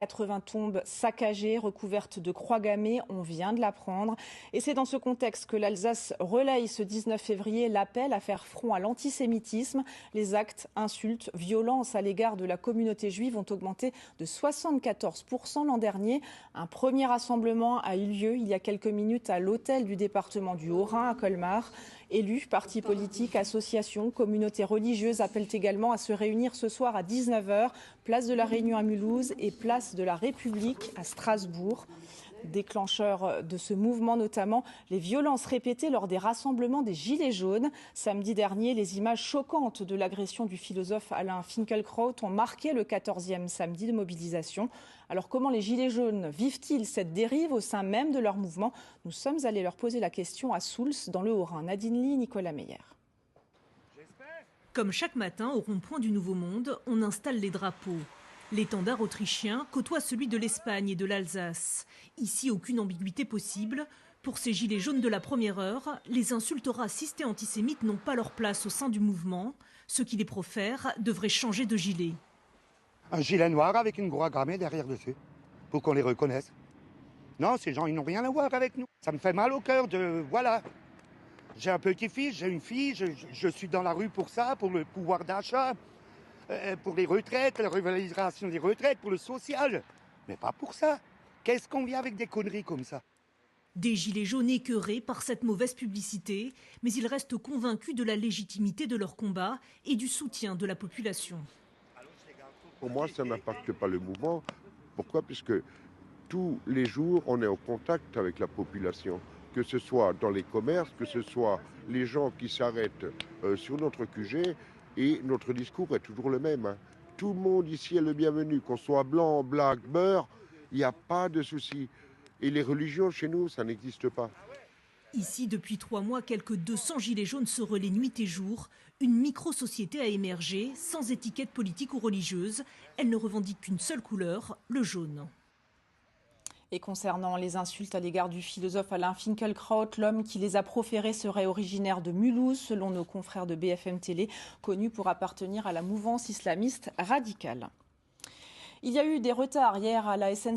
80 tombes saccagées, recouvertes de croix gammées, on vient de l'apprendre. Et c'est dans ce contexte que l'Alsace relaye ce 19 février l'appel à faire front à l'antisémitisme. Les actes, insultes, violences à l'égard de la communauté juive ont augmenté de 74% l'an dernier. Un premier rassemblement a eu lieu il y a quelques minutes à l'hôtel du département du Haut-Rhin à Colmar. Élus, partis politiques, associations, communautés religieuses appellent également à se réunir ce soir à 19h, place de la Réunion à Mulhouse et place de la République à Strasbourg. Déclencheur de ce mouvement, notamment les violences répétées lors des rassemblements des Gilets jaunes. Samedi dernier, les images choquantes de l'agression du philosophe Alain Finkielkraut ont marqué le 14e samedi de mobilisation. Alors comment les Gilets jaunes vivent-ils cette dérive au sein même de leur mouvement? Nous sommes allés leur poser la question à Souls, dans le Haut-Rhin. Nadine Lee, Nicolas Meyer. Comme chaque matin, au rond-point du Nouveau Monde, on installe les drapeaux. L'étendard autrichien côtoie celui de l'Espagne et de l'Alsace. Ici, aucune ambiguïté possible. Pour ces gilets jaunes de la première heure, les insultes racistes et antisémites n'ont pas leur place au sein du mouvement. Ceux qui les profèrent devraient changer de gilet. Un gilet noir avec une croix gammée derrière dessus, pour qu'on les reconnaisse. Non, ces gens, ils n'ont rien à voir avec nous. Ça me fait mal au cœur de... Voilà. J'ai un petit-fils, j'ai une fille, je suis dans la rue pour ça, pour le pouvoir d'achat, pour les retraites, la revalorisation des retraites, pour le social. Mais pas pour ça. Qu'est-ce qu'on vient avec des conneries comme ça? Des gilets jaunes écœurés par cette mauvaise publicité, mais ils restent convaincus de la légitimité de leur combat et du soutien de la population. Pour moi, ça n'impacte pas le mouvement. Pourquoi? Puisque tous les jours, on est en contact avec la population. Que ce soit dans les commerces, que ce soit les gens qui s'arrêtent sur notre QG, et notre discours est toujours le même. Tout le monde ici est le bienvenu, qu'on soit blanc, black, beurre, il n'y a pas de souci. Et les religions, chez nous, ça n'existe pas. Ici, depuis 3 mois, quelques 200 gilets jaunes se relaient nuit et jour. Une micro-société a émergé, sans étiquette politique ou religieuse. Elle ne revendique qu'une seule couleur, le jaune. Et concernant les insultes à l'égard du philosophe Alain Finkielkraut, l'homme qui les a proférées serait originaire de Mulhouse, selon nos confrères de BFM Télé, connu pour appartenir à la mouvance islamiste radicale. Il y a eu des retards hier à la SNCF.